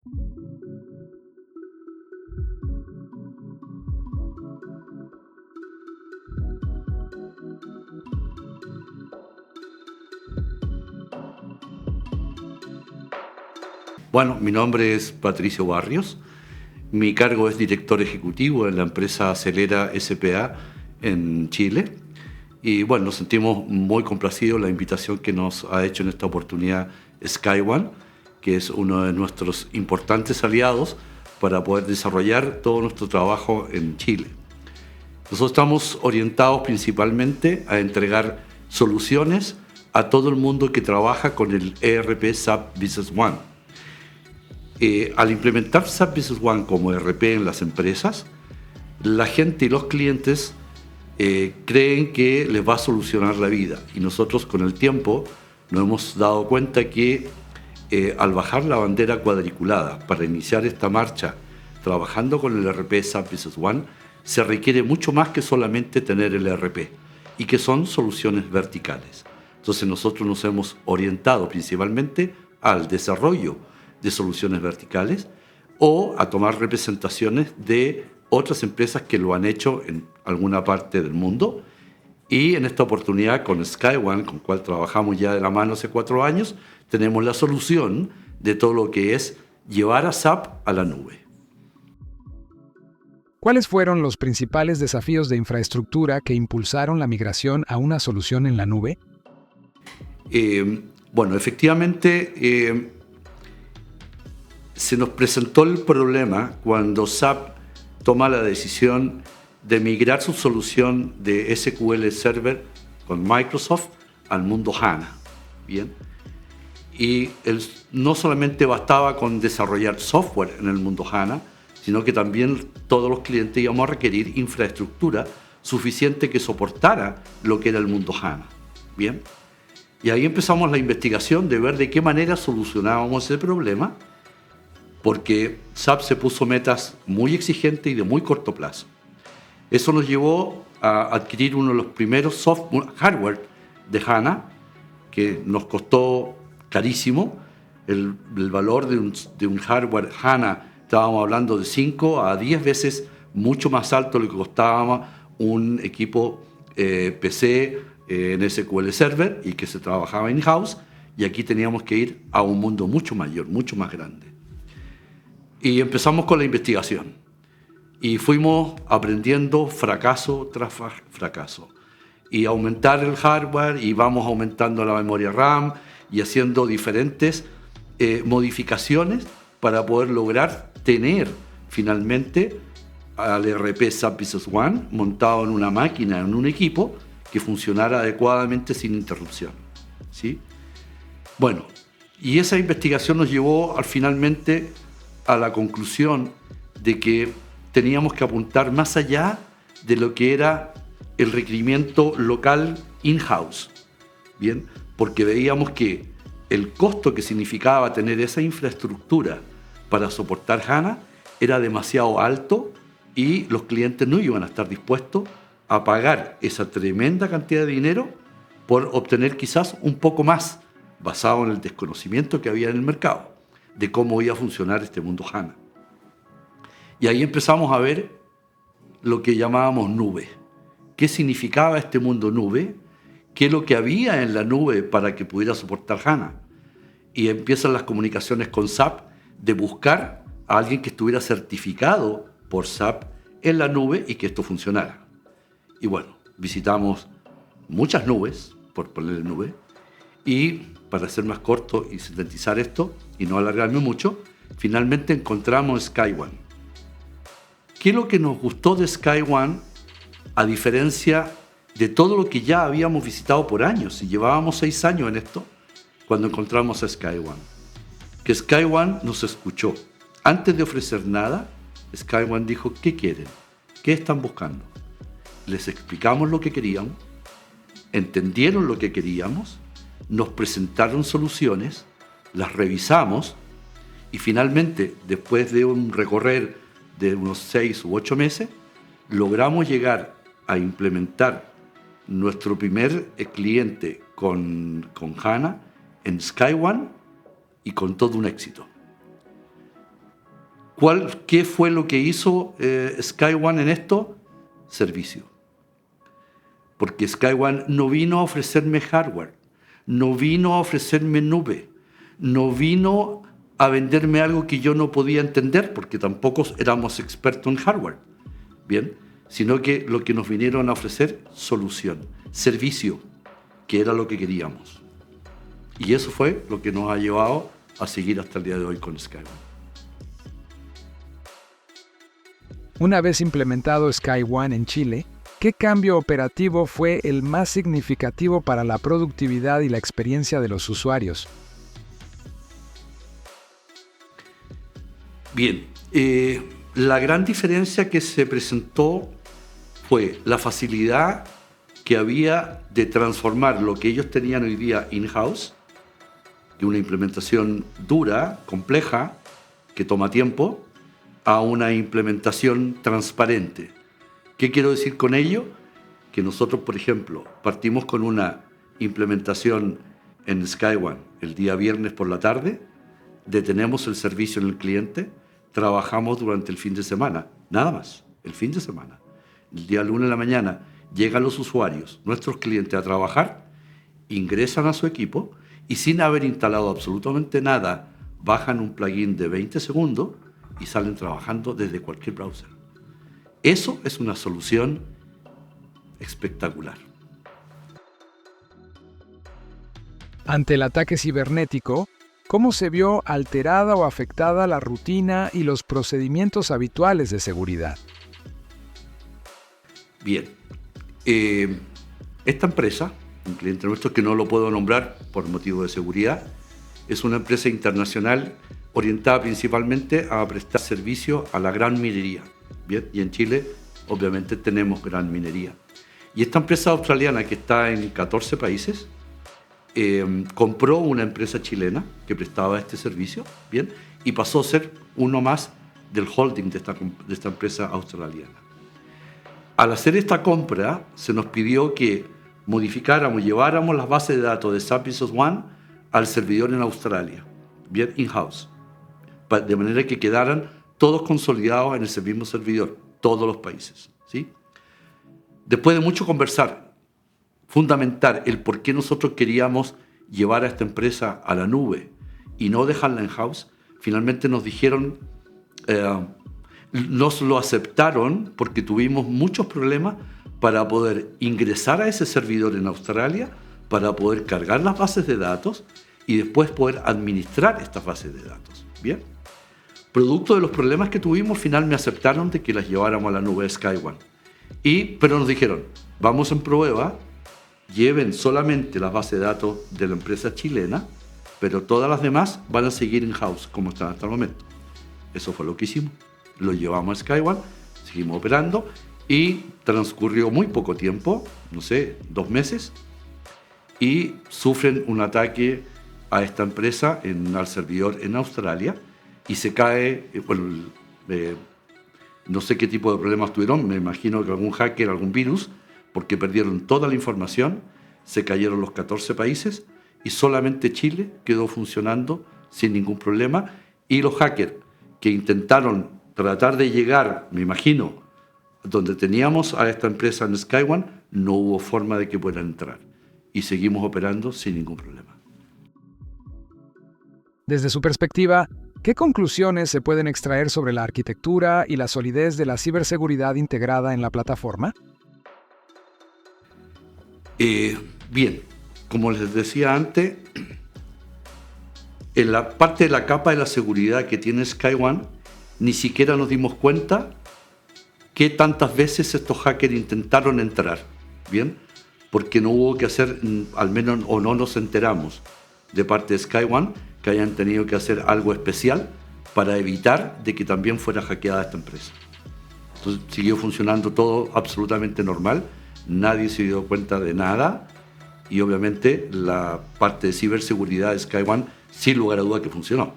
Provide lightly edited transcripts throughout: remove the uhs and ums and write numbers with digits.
Bueno, mi nombre es Patricio Barrios. Mi cargo es director ejecutivo en la empresa Acelera S.p.A. en Chile. Y bueno, nos sentimos muy complacidos la invitación que nos ha hecho en esta oportunidad SkyOne, que es uno de nuestros importantes aliados para poder desarrollar todo nuestro trabajo en Chile. Nosotros estamos orientados principalmente a entregar soluciones a todo el mundo que trabaja con el ERP SAP Business One. Al implementar SAP Business One como ERP en las empresas, la gente y los clientes creen que les va a solucionar la vida. Y nosotros con el tiempo nos hemos dado cuenta que al bajar la bandera cuadriculada para iniciar esta marcha trabajando con el ERP SAP Business One, se requiere mucho más que solamente tener el ERP y que son soluciones verticales. Entonces nosotros nos hemos orientado principalmente al desarrollo de soluciones verticales o a tomar representaciones de otras empresas que lo han hecho en alguna parte del mundo. Y en esta oportunidad con SkyOne, con cual trabajamos ya de la mano hace 4 años, tenemos la solución de todo lo que es llevar a SAP a la nube. ¿Cuáles fueron los principales desafíos de infraestructura que impulsaron la migración a una solución en la nube? Bueno, efectivamente, se nos presentó el problema cuando SAP toma la decisión de migrar su solución de SQL Server con Microsoft al mundo HANA. Bien. Y no solamente bastaba con desarrollar software en el mundo HANA, sino que también todos los clientes íbamos a requerir infraestructura suficiente que soportara lo que era el mundo HANA. Bien. Y ahí empezamos la investigación de ver de qué manera solucionábamos ese problema, porque SAP se puso metas muy exigentes y de muy corto plazo. Eso nos llevó a adquirir uno de los primeros hardware de HANA, que nos costó carísimo. El valor de un hardware HANA, estábamos hablando de 5 a 10 veces mucho más alto de lo que costaba un equipo PC en SQL Server y que se trabajaba in-house, y aquí teníamos que ir a un mundo mucho mayor, mucho más grande. Y empezamos con la investigación y fuimos aprendiendo fracaso tras fracaso y aumentar el hardware, y vamos aumentando la memoria RAM y haciendo diferentes modificaciones para poder lograr tener finalmente al ERP SAP Business One montado en una máquina, en un equipo que funcionara adecuadamente sin interrupción, ¿sí? Bueno, y esa investigación nos llevó finalmente a la conclusión de que teníamos que apuntar más allá de lo que era el requerimiento local in-house, ¿bien? Porque veíamos que el costo que significaba tener esa infraestructura para soportar HANA era demasiado alto y los clientes no iban a estar dispuestos a pagar esa tremenda cantidad de dinero por obtener quizás un poco más, basado en el desconocimiento que había en el mercado de cómo iba a funcionar este mundo HANA. Y ahí empezamos a ver lo que llamábamos nube. ¿Qué significaba este mundo nube? ¿Qué es lo que había en la nube para que pudiera soportar HANA? Y empiezan las comunicaciones con SAP de buscar a alguien que estuviera certificado por SAP en la nube y que esto funcionara. Y bueno, visitamos muchas nubes, por ponerle nube, y para ser más corto y sintetizar esto y no alargarme mucho, finalmente encontramos SkyOne. ¿Qué es lo que nos gustó de SkyOne a diferencia de todo lo que ya habíamos visitado por años? Y llevábamos 6 años en esto cuando encontramos a SkyOne. Que SkyOne nos escuchó. Antes de ofrecer nada, SkyOne dijo: ¿qué quieren? ¿Qué están buscando? Les explicamos lo que queríamos, entendieron lo que queríamos, nos presentaron soluciones, las revisamos y finalmente, después de un recorrer de unos 6 u 8 meses, logramos llegar a implementar nuestro primer cliente con HANA en SkyOne y con todo un éxito. ¿Qué fue lo que hizo SkyOne en esto? Servicio. Porque SkyOne no vino a ofrecerme hardware, no vino a ofrecerme nube, no vino a venderme algo que yo no podía entender, porque tampoco éramos expertos en hardware, ¿bien? Sino que lo que nos vinieron a ofrecer, solución, servicio, que era lo que queríamos. Y eso fue lo que nos ha llevado a seguir hasta el día de hoy con SkyOne. Una vez implementado SkyOne en Chile, ¿qué cambio operativo fue el más significativo para la productividad y la experiencia de los usuarios? Bien, la gran diferencia que se presentó fue la facilidad que había de transformar lo que ellos tenían hoy día in-house, de una implementación dura, compleja, que toma tiempo, a una implementación transparente. ¿Qué quiero decir con ello? Que nosotros, por ejemplo, partimos con una implementación en SkyOne el día viernes por la tarde, detenemos el servicio en el cliente, trabajamos durante el fin de semana, nada más, el fin de semana. El día lunes de la mañana llegan los usuarios, nuestros clientes, a trabajar, ingresan a su equipo y sin haber instalado absolutamente nada, bajan un plugin de 20 segundos y salen trabajando desde cualquier browser. Eso es una solución espectacular. Ante el ataque cibernético, ¿cómo se vio alterada o afectada la rutina y los procedimientos habituales de seguridad? Bien, esta empresa, un cliente nuestro que no lo puedo nombrar por motivo de seguridad, es una empresa internacional orientada principalmente a prestar servicio a la gran minería. Bien, y en Chile obviamente tenemos gran minería. Y esta empresa australiana que está en 14 países, compró una empresa chilena que prestaba este servicio, bien, y pasó a ser uno más del holding de esta empresa australiana. Al hacer esta compra, se nos pidió que modificáramos, lleváramos las bases de datos de SAP Business One al servidor en Australia, bien, in-house, de manera que quedaran todos consolidados en ese mismo servidor, todos los países, ¿sí? Después de mucho conversar, fundamentar el por qué nosotros queríamos llevar a esta empresa a la nube y no dejarla en house, finalmente nos dijeron, nos lo aceptaron porque tuvimos muchos problemas para poder ingresar a ese servidor en Australia, para poder cargar las bases de datos y después poder administrar estas bases de datos. Bien, producto de los problemas que tuvimos, finalmente me aceptaron de que las lleváramos a la nube SkyOne. Pero nos dijeron, vamos en prueba, lleven solamente las bases de datos de la empresa chilena, pero todas las demás van a seguir in-house como están hasta el momento. Eso fue lo que hicimos. Lo llevamos a SkyOne, seguimos operando y transcurrió muy poco tiempo, no sé, 2 meses, y sufren un ataque a esta empresa al servidor en Australia y se cae, no sé qué tipo de problemas tuvieron, me imagino que algún hacker, algún virus, porque perdieron toda la información, se cayeron los 14 países y solamente Chile quedó funcionando sin ningún problema, y los hackers que intentaron tratar de llegar, me imagino, donde teníamos a esta empresa en SkyOne, no hubo forma de que puedan entrar y seguimos operando sin ningún problema. Desde su perspectiva, ¿qué conclusiones se pueden extraer sobre la arquitectura y la solidez de la ciberseguridad integrada en la plataforma? Bien, como les decía antes, en la parte de la capa de la seguridad que tiene SkyOne, ni siquiera nos dimos cuenta que tantas veces estos hackers intentaron entrar, ¿bien? Porque no hubo que hacer, al menos, o no nos enteramos de parte de SkyOne, que hayan tenido que hacer algo especial para evitar de que también fuera hackeada esta empresa. Entonces siguió funcionando todo absolutamente normal, nadie se dio cuenta de nada y obviamente la parte de ciberseguridad de SkyOne, sin lugar a duda que funcionó.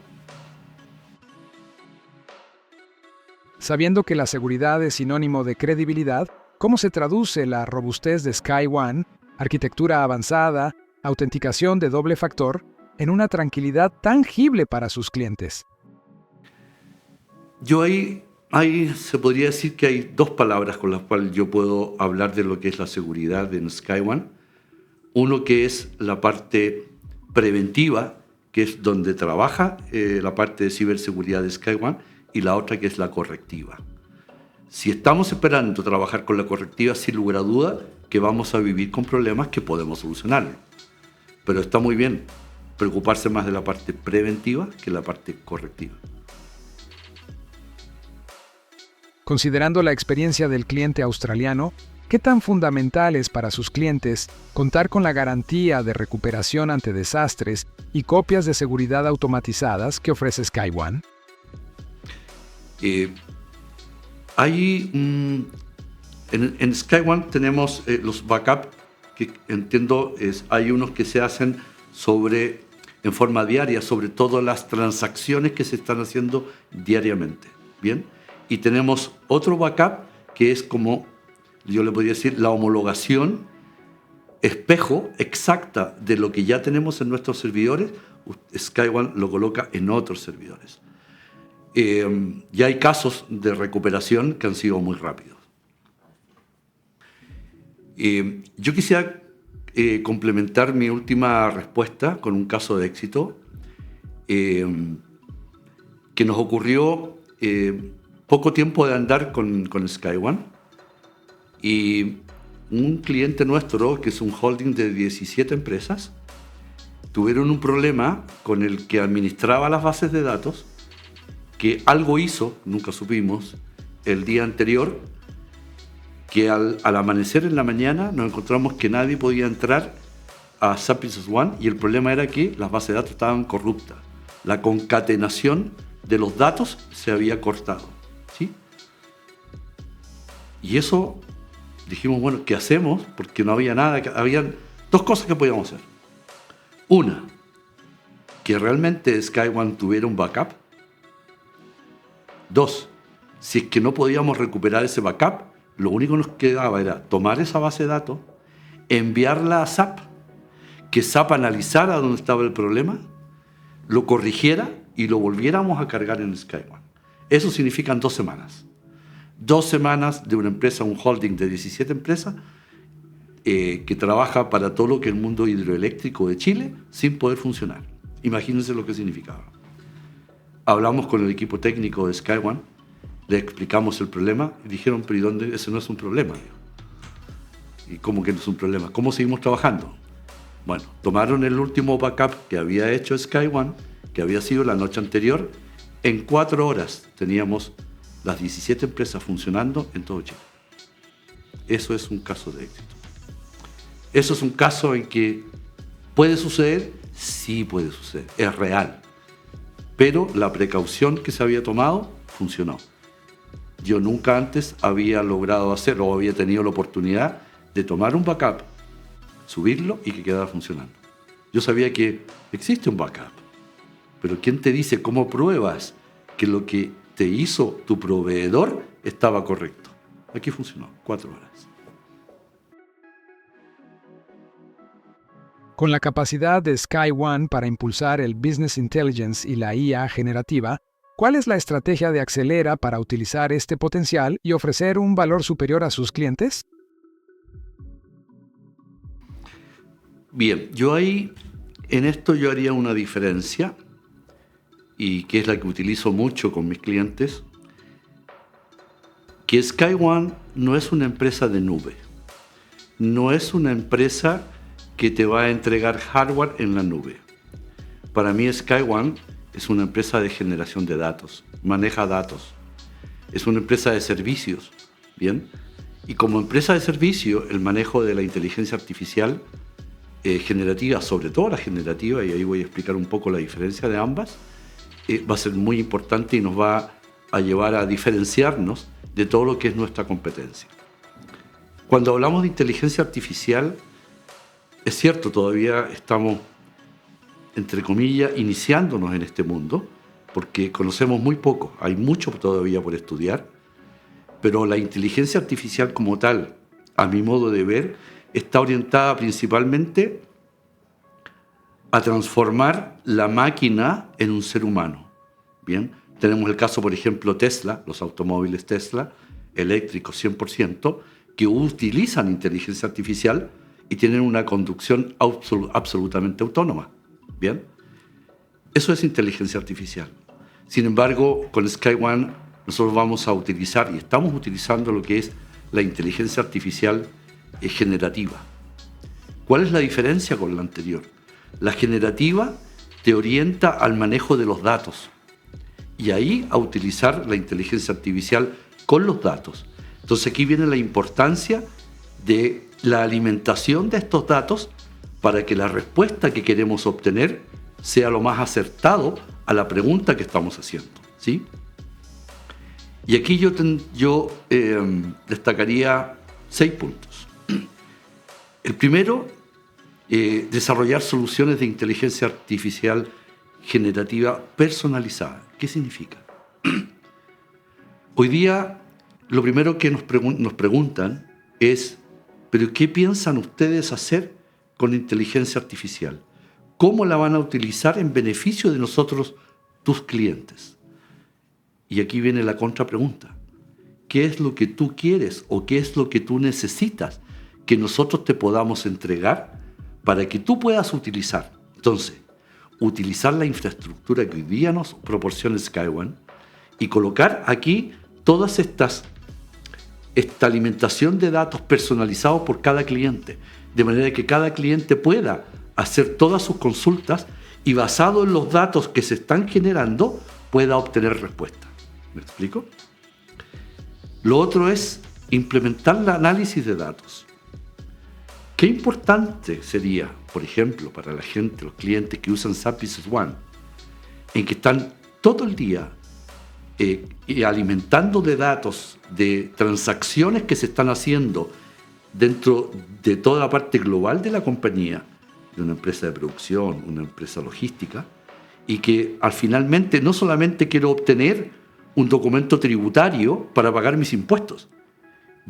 Sabiendo que la seguridad es sinónimo de credibilidad, ¿cómo se traduce la robustez de SkyOne, arquitectura avanzada, autenticación de doble factor, en una tranquilidad tangible para sus clientes? Yo ahí se podría decir que hay dos palabras con las cuales yo puedo hablar de lo que es la seguridad en SkyOne. Uno que es la parte preventiva, que es donde trabaja la parte de ciberseguridad de SkyOne, y la otra que es la correctiva. Si estamos esperando trabajar con la correctiva, sin lugar a duda que vamos a vivir con problemas que podemos solucionar. Pero está muy bien preocuparse más de la parte preventiva que la parte correctiva. Considerando la experiencia del cliente australiano, ¿qué tan fundamental es para sus clientes contar con la garantía de recuperación ante desastres y copias de seguridad automatizadas que ofrece SkyOne? En SkyOne tenemos los backups, que entiendo hay unos que se hacen en forma diaria, sobre todo las transacciones que se están haciendo diariamente. ¿Bien? Y tenemos otro backup que es como, yo le podría decir, la homologación espejo exacta de lo que ya tenemos en nuestros servidores. SkyOne lo coloca en otros servidores. Ya hay casos de recuperación que han sido muy rápidos. Yo quisiera complementar mi última respuesta con un caso de éxito que nos ocurrió poco tiempo de andar con SkyOne, y un cliente nuestro, que es un holding de 17 empresas, tuvieron un problema con el que administraba las bases de datos, que algo hizo, nunca supimos, el día anterior, que al amanecer en la mañana nos encontramos que nadie podía entrar a SAP Business One, y el problema era que las bases de datos estaban corruptas. La concatenación de los datos se había cortado. ¿Sí? Y eso dijimos, bueno, ¿qué hacemos? Porque no había nada, habían dos cosas que podíamos hacer. Una, que realmente SkyOne tuviera un backup. Dos, si es que no podíamos recuperar ese backup, lo único que nos quedaba era tomar esa base de datos, enviarla a SAP, que SAP analizara dónde estaba el problema, lo corrigiera y lo volviéramos a cargar en SkyOne. Eso significan 2 semanas. 2 semanas de una empresa, un holding de 17 empresas, que trabaja para todo lo que es el mundo hidroeléctrico de Chile, sin poder funcionar. Imagínense lo que significaba. Hablamos con el equipo técnico de SkyOne, le explicamos el problema y dijeron, pero ¿y dónde? Ese no es un problema. ¿Y cómo que no es un problema? ¿Cómo seguimos trabajando? Bueno, tomaron el último backup que había hecho SkyOne, que había sido la noche anterior. En 4 horas teníamos las 17 empresas funcionando en todo Chile. Eso es un caso de éxito. Eso es un caso en que puede suceder, sí puede suceder, es real. Pero la precaución que se había tomado funcionó. Yo nunca antes había logrado hacerlo o había tenido la oportunidad de tomar un backup, subirlo y que quedara funcionando. Yo sabía que existe un backup, pero ¿quién te dice, cómo pruebas que lo que te hizo tu proveedor estaba correcto? Aquí funcionó, 4 horas. Con la capacidad de SkyOne para impulsar el Business Intelligence y la IA generativa, ¿cuál es la estrategia de Axelera para utilizar este potencial y ofrecer un valor superior a sus clientes? Bien, en esto yo haría una diferencia, y que es la que utilizo mucho con mis clientes, que SkyOne no es una empresa de nube, no es una empresa que te va a entregar hardware en la nube. Para mí SkyOne es una empresa de generación de datos, maneja datos, es una empresa de servicios, ¿bien? Y como empresa de servicio, el manejo de la inteligencia artificial generativa, sobre todo la generativa, y ahí voy a explicar un poco la diferencia de ambas, va a ser muy importante y nos va a llevar a diferenciarnos de todo lo que es nuestra competencia. Cuando hablamos de inteligencia artificial, es cierto, todavía estamos, entre comillas, iniciándonos en este mundo, porque conocemos muy poco, hay mucho todavía por estudiar, pero la inteligencia artificial como tal, a mi modo de ver, está orientada principalmente a transformar la máquina en un ser humano. Bien, Tenemos el caso, por ejemplo, Tesla, los automóviles Tesla, eléctricos 100%, que utilizan inteligencia artificial y tienen una conducción absolutamente autónoma. ¿Bien? Eso es inteligencia artificial. Sin embargo, con SkyOne nosotros vamos a utilizar y estamos utilizando lo que es la inteligencia artificial generativa. ¿Cuál es la diferencia con la anterior? La generativa te orienta al manejo de los datos y ahí a utilizar la inteligencia artificial con los datos. Entonces aquí viene la importancia de la alimentación de estos datos para que la respuesta que queremos obtener sea lo más acertado a la pregunta que estamos haciendo, ¿sí? Y aquí yo destacaría 6 puntos. El primero, desarrollar soluciones de inteligencia artificial generativa personalizada. ¿Qué significa? Hoy día, lo primero que nos preguntan es, ¿pero qué piensan ustedes hacer con inteligencia artificial? ¿Cómo la van a utilizar en beneficio de nosotros, tus clientes? Y aquí viene la contrapregunta. ¿Qué es lo que tú quieres o qué es lo que tú necesitas que nosotros te podamos entregar para que tú puedas utilizar? Entonces, utilizar la infraestructura que hoy día nos proporciona SkyOne y colocar aquí todas esta alimentación de datos personalizados por cada cliente, de manera que cada cliente pueda hacer todas sus consultas y basado en los datos que se están generando pueda obtener respuesta. ¿Me explico? Lo otro es implementar el análisis de datos. Qué importante sería, por ejemplo, para la gente, los clientes que usan SAP Business One, en que están todo el día alimentando de datos, de transacciones que se están haciendo dentro de toda la parte global de la compañía, de una empresa de producción, una empresa logística, y que al finalmente no solamente quiero obtener un documento tributario para pagar mis impuestos,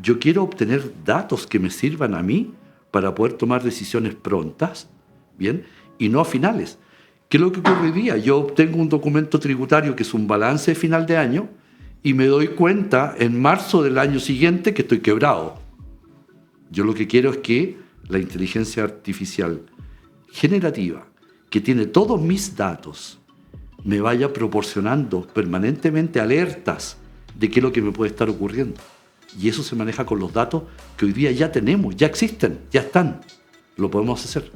yo quiero obtener datos que me sirvan a mí para poder tomar decisiones prontas, ¿bien? Y no a finales. ¿Qué es lo que ocurre hoy día? Yo obtengo un documento tributario que es un balance de final de año y me doy cuenta en marzo del año siguiente que estoy quebrado. Yo lo que quiero es que la inteligencia artificial generativa, que tiene todos mis datos, me vaya proporcionando permanentemente alertas de qué es lo que me puede estar ocurriendo. Y eso se maneja con los datos que hoy día ya tenemos, ya existen, ya están. Lo podemos hacer.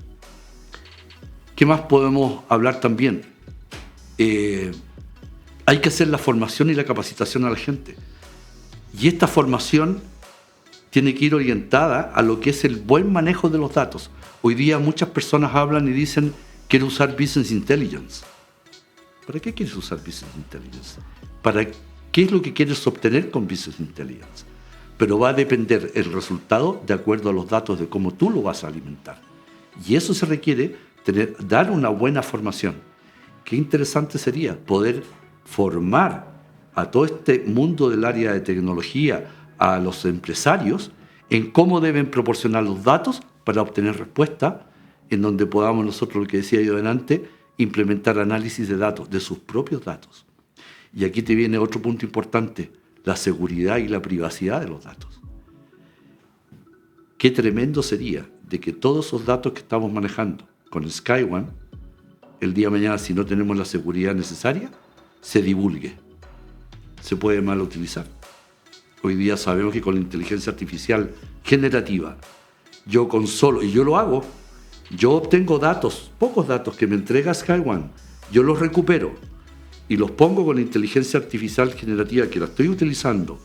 ¿Qué más podemos hablar también? Hay que hacer la formación y la capacitación a la gente. Y esta formación tiene que ir orientada a lo que es el buen manejo de los datos. Hoy día muchas personas hablan y dicen, quiero usar Business Intelligence. ¿Para qué quieres usar Business Intelligence? ¿Para qué es lo que quieres obtener con Business Intelligence? Pero va a depender el resultado de acuerdo a los datos de cómo tú lo vas a alimentar. Y eso se requiere dar una buena formación. Qué interesante sería poder formar a todo este mundo del área de tecnología, a los empresarios, en cómo deben proporcionar los datos para obtener respuesta, en donde podamos nosotros, lo que decía yo delante, implementar análisis de datos, de sus propios datos. Y aquí te viene otro punto importante, la seguridad y la privacidad de los datos. Qué tremendo sería de que todos esos datos que estamos manejando con SkyOne, el día de mañana, si no tenemos la seguridad necesaria, se divulgue. Se puede mal utilizar. Hoy día sabemos que con la inteligencia artificial generativa, yo lo hago, yo obtengo datos, pocos datos que me entrega SkyOne, yo los recupero y los pongo con la inteligencia artificial generativa que la estoy utilizando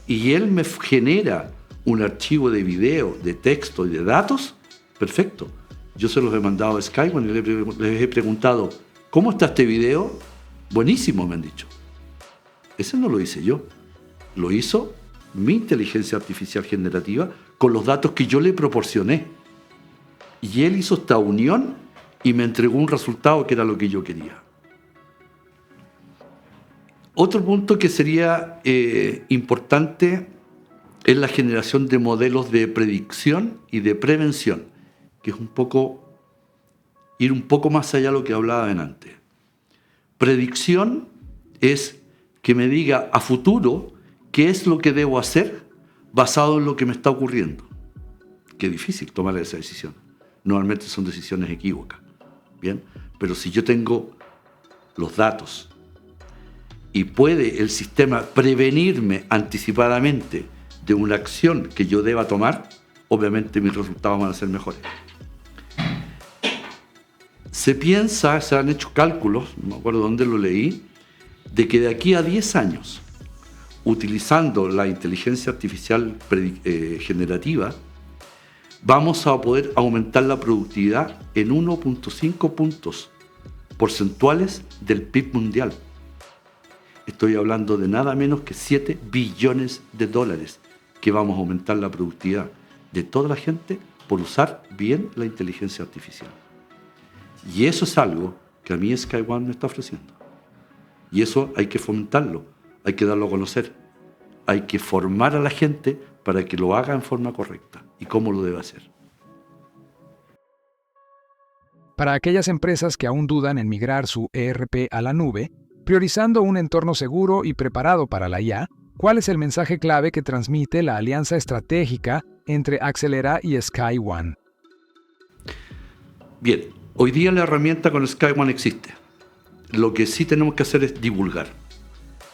y él me genera un archivo de video, de texto y de datos, perfecto. Yo se los he mandado a SkyOne y les he preguntado, ¿cómo está este video? Buenísimo, me han dicho. Ese no lo hice yo. Lo hizo mi inteligencia artificial generativa con los datos que yo le proporcioné. Y él hizo esta unión y me entregó un resultado que era lo que yo quería. Otro punto que sería importante es la generación de modelos de predicción y de prevención, que es ir un poco más allá de lo que hablaba antes. Predicción es que me diga a futuro qué es lo que debo hacer basado en lo que me está ocurriendo. Qué difícil tomar esa decisión. Normalmente son decisiones equívocas. ¿Bien? Pero si yo tengo los datos y puede el sistema prevenirme anticipadamente de una acción que yo deba tomar, obviamente mis resultados van a ser mejores. Se han hecho cálculos, no me acuerdo dónde lo leí, de que de aquí a 10 años, utilizando la inteligencia artificial generativa, vamos a poder aumentar la productividad en 1.5 puntos porcentuales del PIB mundial. Estoy hablando de nada menos que 7 billones de dólares que vamos a aumentar la productividad de toda la gente por usar bien la inteligencia artificial. Y eso es algo que a mí SkyOne me está ofreciendo. Y eso hay que fomentarlo, hay que darlo a conocer, hay que formar a la gente para que lo haga en forma correcta y cómo lo debe hacer. Para aquellas empresas que aún dudan en migrar su ERP a la nube, priorizando un entorno seguro y preparado para la IA, ¿cuál es el mensaje clave que transmite la alianza estratégica entre Axelera y SkyOne? Bien, hoy día la herramienta con SkyOne existe. Lo que sí tenemos que hacer es divulgar.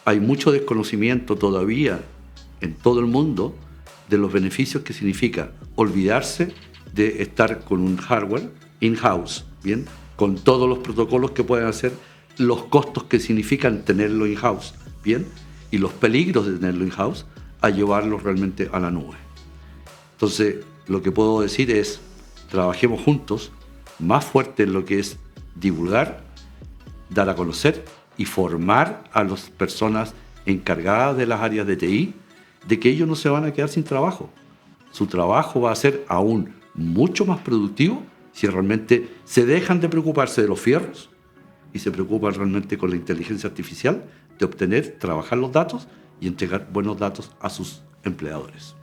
Hay mucho desconocimiento todavía en todo el mundo de los beneficios que significa olvidarse de estar con un hardware in-house, ¿bien? Con todos los protocolos que pueden hacer, los costos que significan tenerlo in-house, ¿bien? Y los peligros de tenerlo in-house a llevarlo realmente a la nube. Entonces, lo que puedo decir es, trabajemos juntos, más fuerte en lo que es divulgar, dar a conocer y formar a las personas encargadas de las áreas de TI de que ellos no se van a quedar sin trabajo. Su trabajo va a ser aún mucho más productivo si realmente se dejan de preocuparse de los fierros y se preocupan realmente con la inteligencia artificial de obtener, trabajar los datos y entregar buenos datos a sus empleadores.